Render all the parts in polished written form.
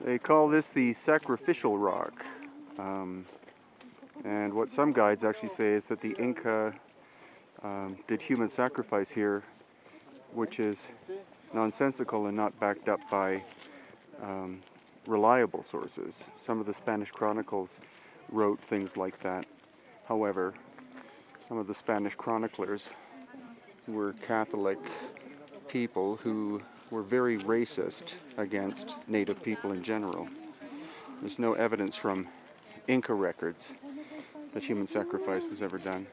They call this the sacrificial rock. And what some guides actually say is that the Inca did human sacrifice here, which is nonsensical and not backed up by reliable sources. Some of the Spanish chronicles wrote things like that. However, some of the Spanish chroniclers were Catholic people who were very racist against native people in general. There's no evidence from Inca records that human sacrifice was ever done,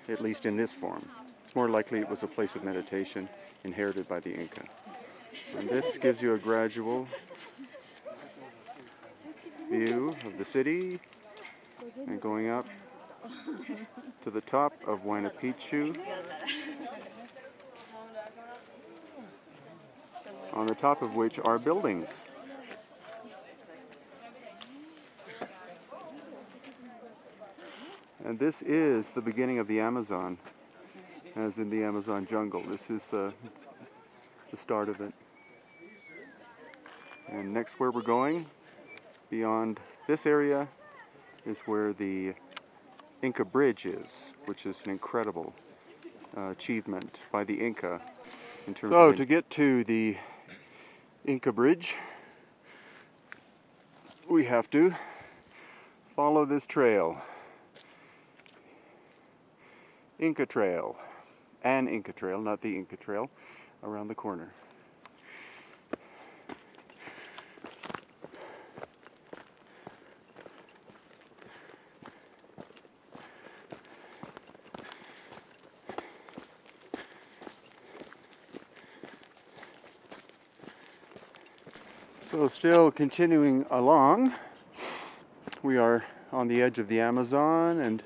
at least in this form. It's more likely it was a place of meditation inherited by the Inca. And this gives you a gradual view of the city, and going up to the top of Machu Picchu, on the top of which are buildings. And this is the beginning of the Amazon, as in the Amazon jungle. This is the start of it. And next where we're going, beyond this area, is where the Inca Bridge is, which is an incredible achievement by the Inca in terms of... So to get to the Inca Bridge, we have to follow this trail. Inca Trail. An Inca Trail, not the Inca Trail, around the corner. So still continuing along, we are on the edge of the Amazon, and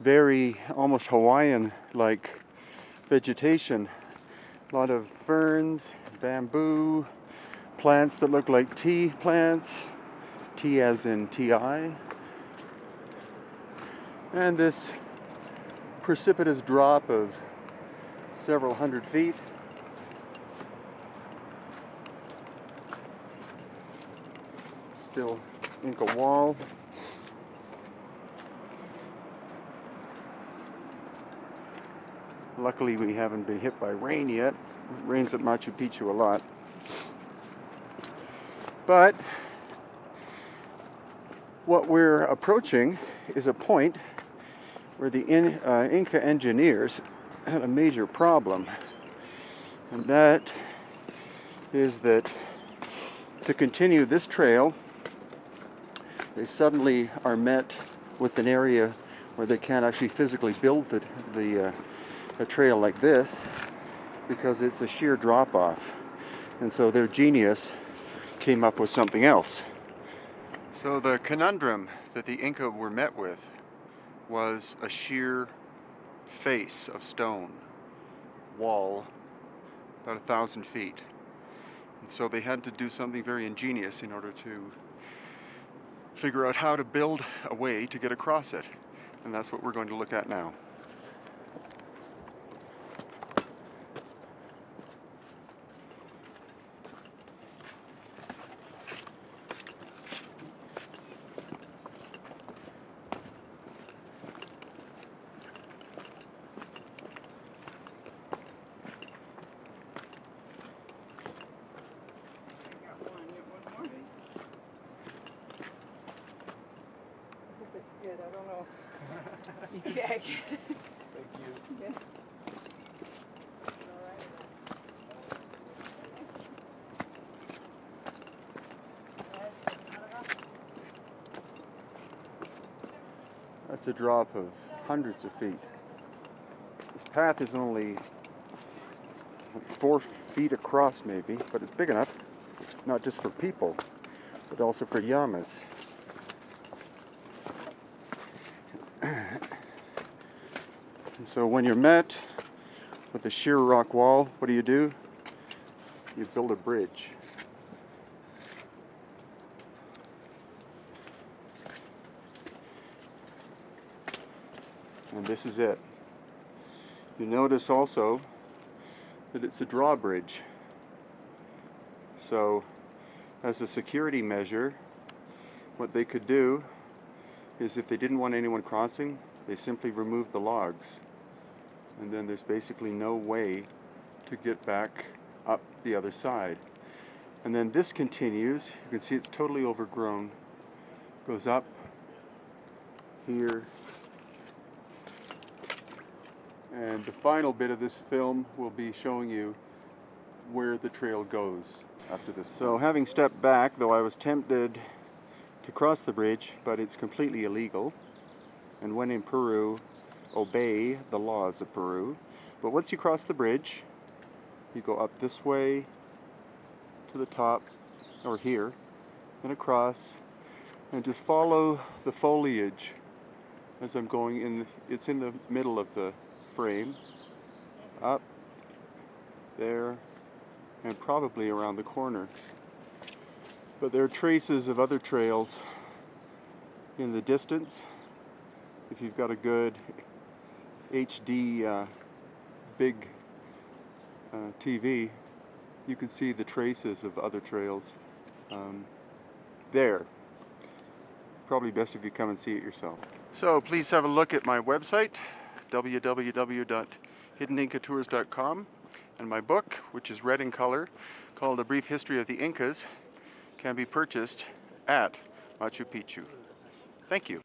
very almost Hawaiian-like vegetation. A lot of ferns, bamboo, plants that look like tea plants, tea as in T-I. And this precipitous drop of several hundred feet. Still Inca wall. Luckily we haven't been hit by rain yet. It rains at Machu Picchu a lot. But what we're approaching is a point where the Inca engineers had a major problem. And that is that to continue this trail, they suddenly are met with an area where they can't actually physically build a trail like this, because it's a sheer drop-off. And so their genius came up with something else. So the conundrum that the Inca were met with was a sheer face of stone wall about 1,000 feet. And so they had to do something very ingenious in order to figure out how to build a way to get across it. And that's what we're going to look at now. Good, I don't know. You check. Thank you. Yeah. That's a drop of hundreds of feet. This path is only 4 feet across maybe, but it's big enough, not just for people, but also for llamas. And so when you're met with a sheer rock wall, what do? You build a bridge. And this is it. You notice also that it's a drawbridge. So as a security measure, what they could do is, if they didn't want anyone crossing, they simply removed the logs. And then there's basically no way to get back up the other side. And then this continues. You can see it's totally overgrown. Goes up here. And the final bit of this film will be showing you where the trail goes after this. So having stepped back, though I was tempted to cross the bridge, but it's completely illegal. And when in Peru, obey the laws of Peru. But once you cross the bridge, you go up this way to the top, or here, and across, and just follow the foliage as I'm going in. It's in the middle of the frame, up there, and probably around the corner. But there are traces of other trails in the distance. If you've got a good HD big TV, you can see the traces of other trails there. Probably best if you come and see it yourself. So please have a look at my website, www.hiddenincatours.com, and my book, which is red in color, called A Brief History of the Incas, can be purchased at Machu Picchu. Thank you.